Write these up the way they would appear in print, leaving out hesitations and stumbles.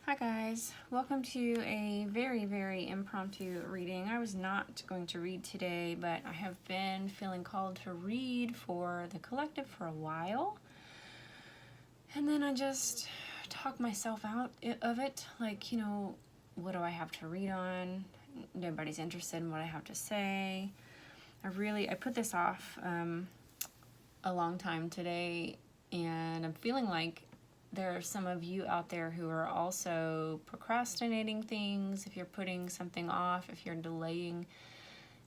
Hi guys, welcome to a very impromptu reading. I was not going to read today, but I have been feeling called to read for the collective for a while. And then I just talk myself out of it, like, what do I have to read on? Nobody's interested in what I have to say. I put this off a long time today, and I'm feeling like there are some of you out there who are also procrastinating things. If you're putting something off, if you're delaying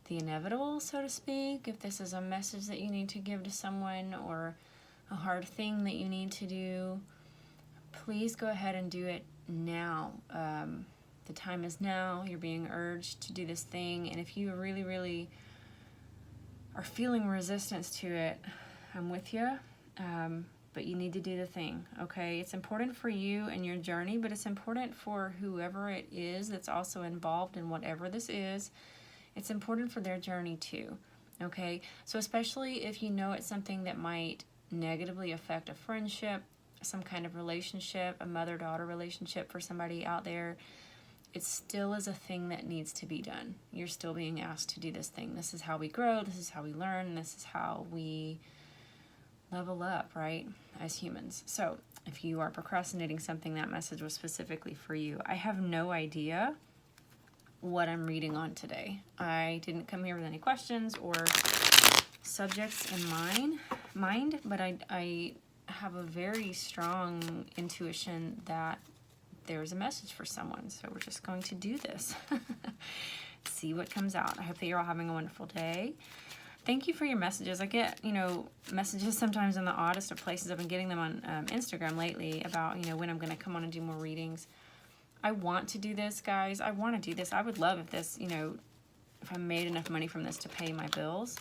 the inevitable, so to speak, if this is a message that you need to give to someone or a hard thing that you need to do, please go ahead and do it now. The time is now. You're being urged to do this thing, and if you really are feeling resistance to it, I'm with you. But you need to do the thing, okay? It's important for you and your journey, but it's important for whoever it is that's also involved in whatever this is. It's important for their journey too, okay? So especially if you know it's something that might negatively affect a friendship, some kind of relationship, a mother-daughter relationship for somebody out there, it still is a thing that needs to be done. You're still being asked to do this thing. This is how we grow, this is how we learn, this is how we level up, right, as humans. So if you are procrastinating something, that message was specifically for you. I have no idea what I'm reading on today. I didn't come here with any questions or subjects in mind, but I have a very strong intuition that there's a message for someone. So we're just going to do this. See what comes out. I hope that you're all having a wonderful day. Thank you for your messages. I get, messages sometimes in the oddest of places. I've been getting them on Instagram lately about, when I'm going to come on and do more readings. I want to do this, guys. I want to do this. I would love if this, if I made enough money from this to pay my bills.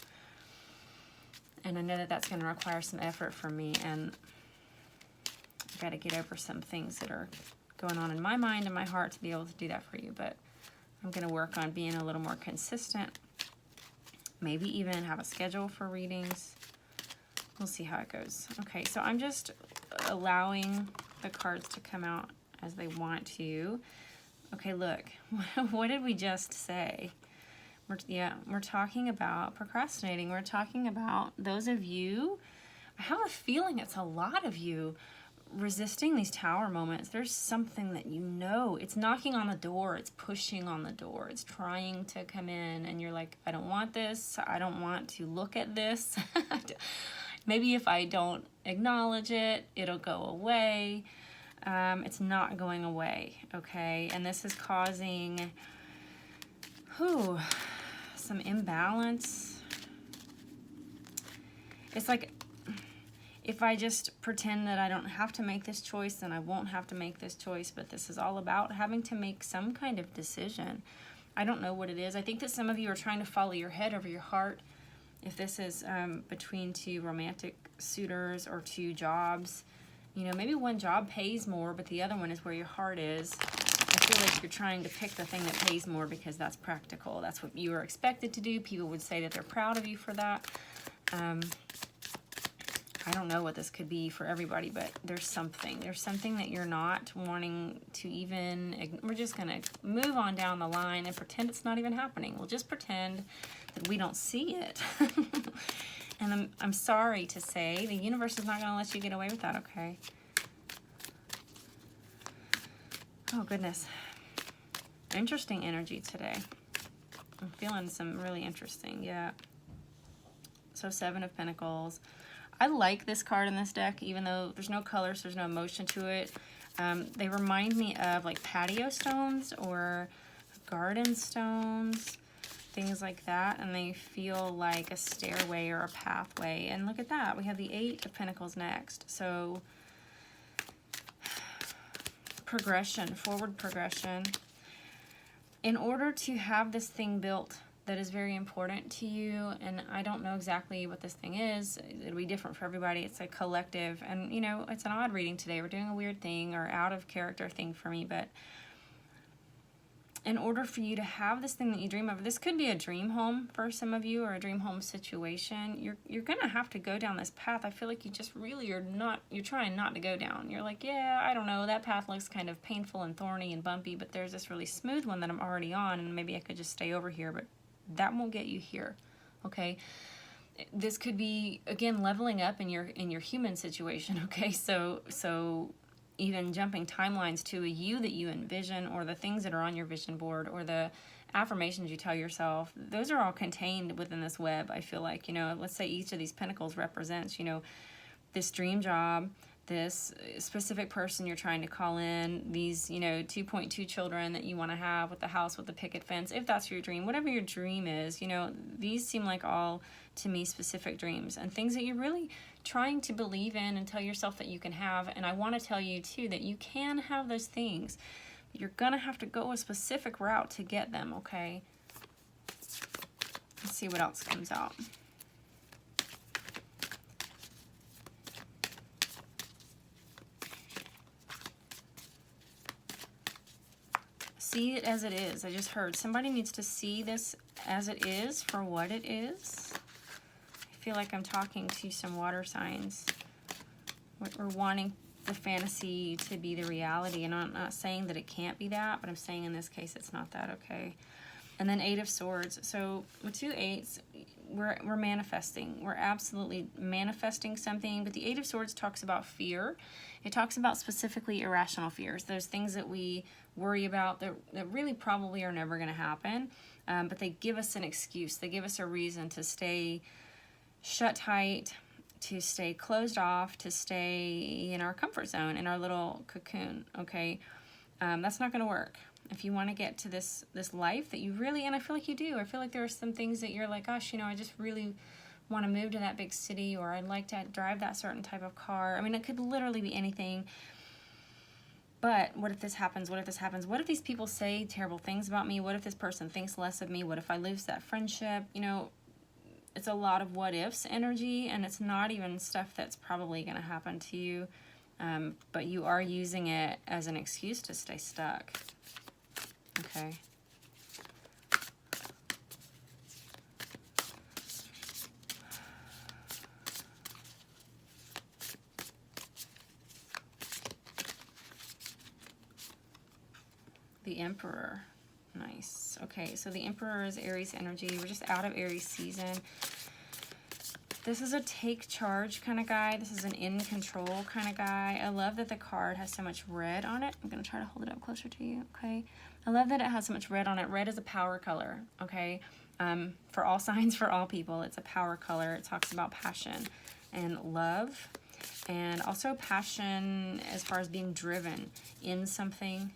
And I know that that's going to require some effort from me. And I've got to get over some things that are going on in my mind and my heart to be able to do that for you. But I'm going to work on being a little more consistent. Maybe even have a schedule for readings. We'll see how it goes. Okay, so I'm just allowing the cards to come out as they want to. Okay, look, what did we just say? We're talking about procrastinating. We're talking about those of you, I have a feeling it's a lot of you, resisting these tower moments. There's something that it's knocking on the door, it's pushing on the door, it's trying to come in, and you're like, I don't want this, I don't want to look at this. Maybe if I don't acknowledge it, it'll go away. It's not going away, okay? And this is causing some imbalance. It's like, if I just pretend that I don't have to make this choice, then I won't have to make this choice. But this is all about having to make some kind of decision. I don't know what it is. I think that some of you are trying to follow your head over your heart. If this is between two romantic suitors or two jobs, maybe one job pays more, but the other one is where your heart is. I feel like you're trying to pick the thing that pays more because that's practical. That's what you are expected to do. People would say that they're proud of you for that. I don't know what this could be for everybody, but there's something. There's something that you're not wanting to even... We're just going to move on down the line and pretend it's not even happening. We'll just pretend that we don't see it. And I'm sorry to say, the universe is not going to let you get away with that, okay? Oh, goodness. Interesting energy today. I'm feeling some really interesting, yeah. So 7 of Pentacles. I like this card in this deck, even though there's no colors, there's no emotion to it. They remind me of like patio stones or garden stones, things like that, and they feel like a stairway or a pathway. And look at that, we have the 8 of Pentacles next. So progression, forward progression. In order to have this thing built that is very important to you, and I don't know exactly what this thing is. It'll be different for everybody. It's a collective, and it's an odd reading today. We're doing a weird thing or out of character thing for me, but in order for you to have this thing that you dream of, this could be a dream home for some of you, or a dream home situation. You're gonna have to go down this path. I feel like you just really you're trying not to go down. You're like, yeah, I don't know, that path looks kind of painful and thorny and bumpy, but there's this really smooth one that I'm already on, and maybe I could just stay over here, but that won't get you here. Okay, this could be, again, leveling up in your human situation. Okay, so even jumping timelines to a you that you envision, or the things that are on your vision board, or the affirmations you tell yourself, those are all contained within this web. I feel like, let's say each of these pentacles represents, this dream job, this specific person you're trying to call in, these, 2.2 children that you want to have, with the house with the picket fence, if that's your dream, whatever your dream is, these seem like all, to me, specific dreams and things that you're really trying to believe in and tell yourself that you can have. And I want to tell you too that you can have those things, but you're gonna have to go a specific route to get them. Okay, let's see what else comes out. See it as it is. I just heard somebody needs to see this as it is, for what it is. I feel like I'm talking to some water signs. We're wanting the fantasy to be the reality, and I'm not saying that it can't be that, but I'm saying in this case it's not that. Okay, and then 8 of Swords. So with 2 8s, we're manifesting. We're absolutely manifesting something. But the 8 of Swords talks about fear. It talks about specifically irrational fears. Those things that we worry about that really probably are never going to happen, but they give us an excuse. They give us a reason to stay shut tight, to stay closed off, to stay in our comfort zone, in our little cocoon. Okay, that's not going to work. If you want to get to this life that you really, and I feel like you do. I feel like there are some things that you're like, gosh, I just really want to move to that big city, or I'd like to drive that certain type of car. I mean, it could literally be anything. But what if this happens? What if this happens? What if these people say terrible things about me? What if this person thinks less of me? What if I lose that friendship? It's a lot of what ifs energy, and it's not even stuff that's probably going to happen to you, but you are using it as an excuse to stay stuck. Okay. The Emperor. Nice. Okay, so the Emperor is Aries energy. We're just out of Aries season. This is a take charge kind of guy. This is an in control kind of guy. I love that the card has so much red on it. I'm going to try to hold it up closer to you, okay? I love that it has so much red on it. Red is a power color, okay? For all signs, for all people, it's a power color. It talks about passion and love, and also passion as far as being driven in something,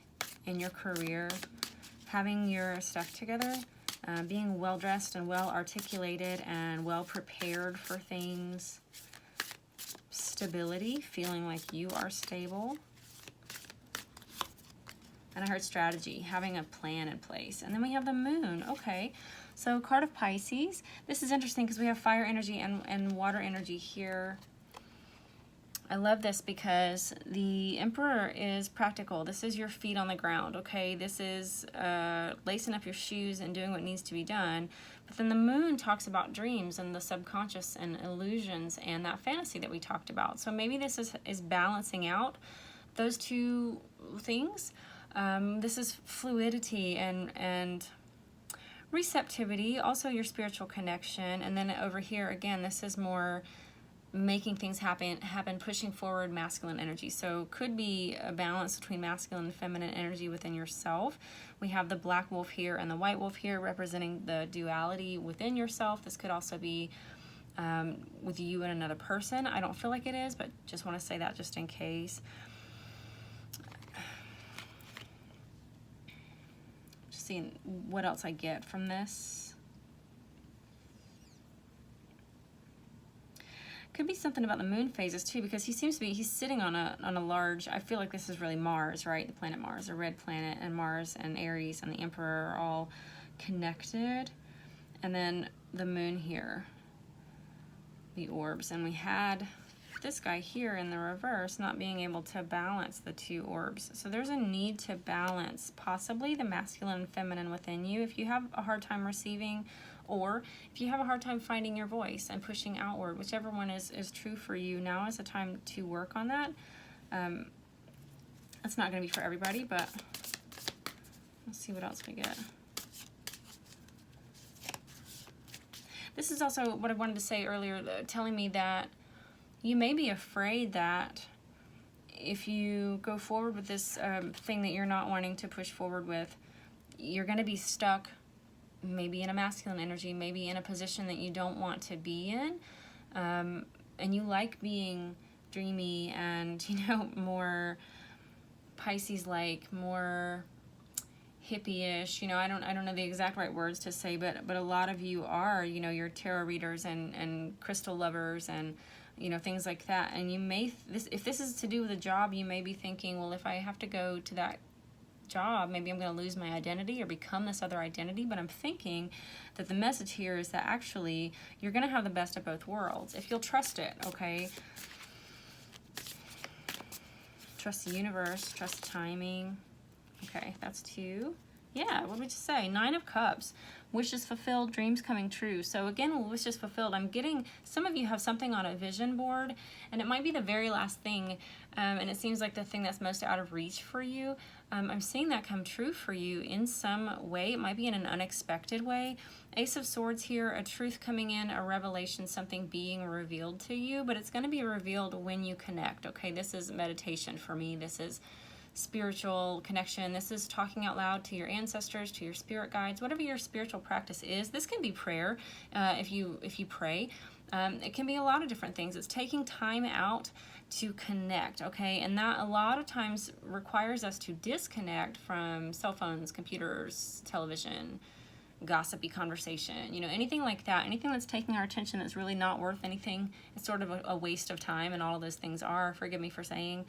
in your career, having your stuff together, being well-dressed and well-articulated and well-prepared for things, stability, feeling like you are stable. And I heard strategy, having a plan in place. And then we have the Moon. Okay, so card of Pisces. This is interesting because we have fire energy and water energy here. I love this because the Emperor is practical. This is your feet on the ground, okay? This is lacing up your shoes and doing what needs to be done. But then the Moon talks about dreams and the subconscious and illusions and that fantasy that we talked about. So maybe this is balancing out those two things. This is fluidity and receptivity, also your spiritual connection. And then over here, again, this is more making things happen, pushing forward masculine energy. So could be a balance between masculine and feminine energy within yourself. We have the black wolf here and the white wolf here representing the duality within yourself. This could also be with you and another person. I don't feel like it is, but just want to say that just in case. Just seeing what else I get from this. Could be something about the moon phases too, because he seems to be, he's sitting on a large, I feel like this is really Mars, right? The planet Mars, a red planet, and Mars and Aries and the Emperor are all connected. And then the moon here, the orbs, and we had this guy here in the reverse not being able to balance the two orbs. So there's a need to balance possibly the masculine and feminine within you if you have a hard time receiving, or if you have a hard time finding your voice and pushing outward, whichever one is true for you. Now is the time to work on that. That's not going to be for everybody, but let's see what else we get. This is also what I wanted to say earlier, telling me that you may be afraid that if you go forward with this thing that you're not wanting to push forward with, you're going to be stuck maybe in a masculine energy, maybe in a position that you don't want to be in. And you like being dreamy and, you know, more Pisces-like, more hippie-ish, you know, I don't know the exact right words to say, but a lot of you are, you know, you're tarot readers and crystal lovers and, you know, things like that. And you may, if this is to do with a job, you may be thinking, well, if I have to go to that job, maybe I'm going to lose my identity or become this other identity. But I'm thinking that the message here is that actually you're going to have the best of both worlds if you'll trust it, okay? Trust the universe, trust timing. Okay, that's 2. Yeah, what did we just say? 9 of Cups. Wishes fulfilled, dreams coming true. So again, wishes fulfilled. I'm getting, some of you have something on a vision board, and it might be the very last thing, and it seems like the thing that's most out of reach for you. I'm seeing that come true for you in some way. It might be in an unexpected way. Ace of Swords here, a truth coming in, a revelation, something being revealed to you, but it's going to be revealed when you connect, okay? This is meditation for me. This is spiritual connection. This is talking out loud to your ancestors, to your spirit guides, whatever your spiritual practice is. This can be prayer if you pray. It can be a lot of different things. It's taking time out to connect, okay? And that a lot of times requires us to disconnect from cell phones, computers, television, gossipy conversation, you know, anything like that, anything that's taking our attention that's really not worth anything. It's sort of a waste of time, and all of those things are, forgive me for saying.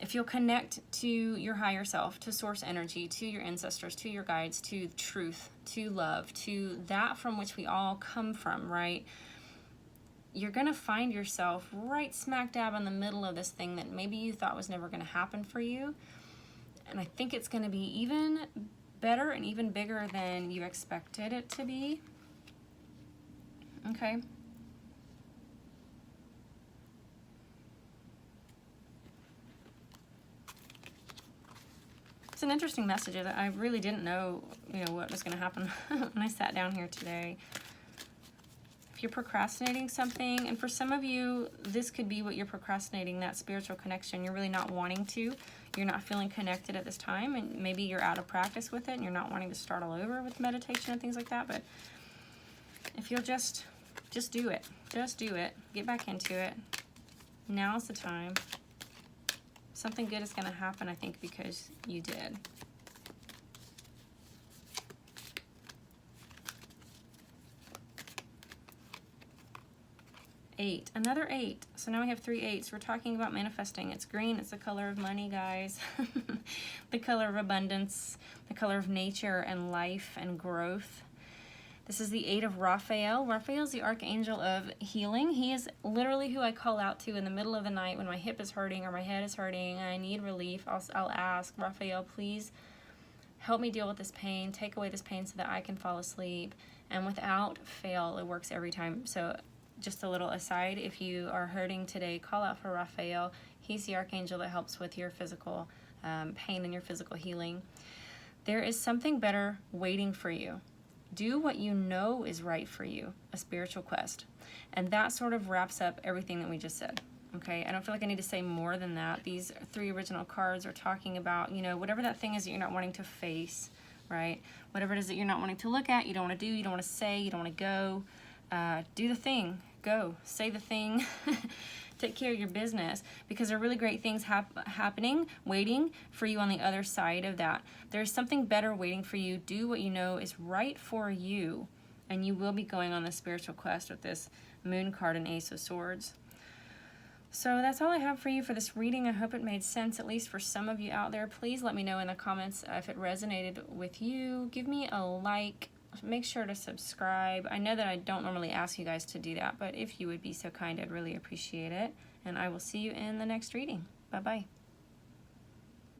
If you'll connect to your higher self, to source energy, to your ancestors, to your guides, to truth, to love, to that from which we all come from, right? You're going to find yourself right smack dab in the middle of this thing that maybe you thought was never going to happen for you. And I think it's going to be even better and even bigger than you expected it to be. Okay. It's an interesting message. I really didn't know, you know, what was going to happen when I sat down here today. If you're procrastinating something, and for some of you, this could be what you're procrastinating, that spiritual connection. You're really not wanting to. You're not feeling connected at this time, and maybe you're out of practice with it, and you're not wanting to start all over with meditation and things like that. But if you'll just do it. Just do it. Get back into it. Now's the time. Something good is going to happen, I think, because you did. Eight. Another 8. So now we have 3 8s. We're talking about manifesting. It's green. It's the color of money, guys. The color of abundance. The color of nature and life and growth. This is the 8 of Raphael. Raphael is the archangel of healing. He is literally who I call out to in the middle of the night when my hip is hurting or my head is hurting and I need relief. I'll ask, Raphael, please help me deal with this pain. Take away this pain so that I can fall asleep. And without fail, it works every time. So just a little aside, if you are hurting today, call out for Raphael. He's the archangel that helps with your physical pain and your physical healing. There is something better waiting for you. Do what you know is right for you, a spiritual quest. And that sort of wraps up everything that we just said. Okay, I don't feel like I need to say more than that. These 3 original cards are talking about, you know, whatever that thing is that you're not wanting to face, right? Whatever it is that you're not wanting to look at, you don't want to do, you don't want to say, you don't want to go. Do the thing. Go. Say the thing. Take care of your business, because there are really great things happening, waiting for you on the other side of that. There's something better waiting for you. Do what you know is right for you, and you will be going on the spiritual quest with this Moon card and Ace of Swords. So that's all I have for you for this reading. I hope it made sense, at least for some of you out there. Please let me know in the comments if it resonated with you. Give me a like. Make sure to subscribe. I know that I don't normally ask you guys to do that, but if you would be so kind, I'd really appreciate it. and I will see you in the next reading. Bye-bye.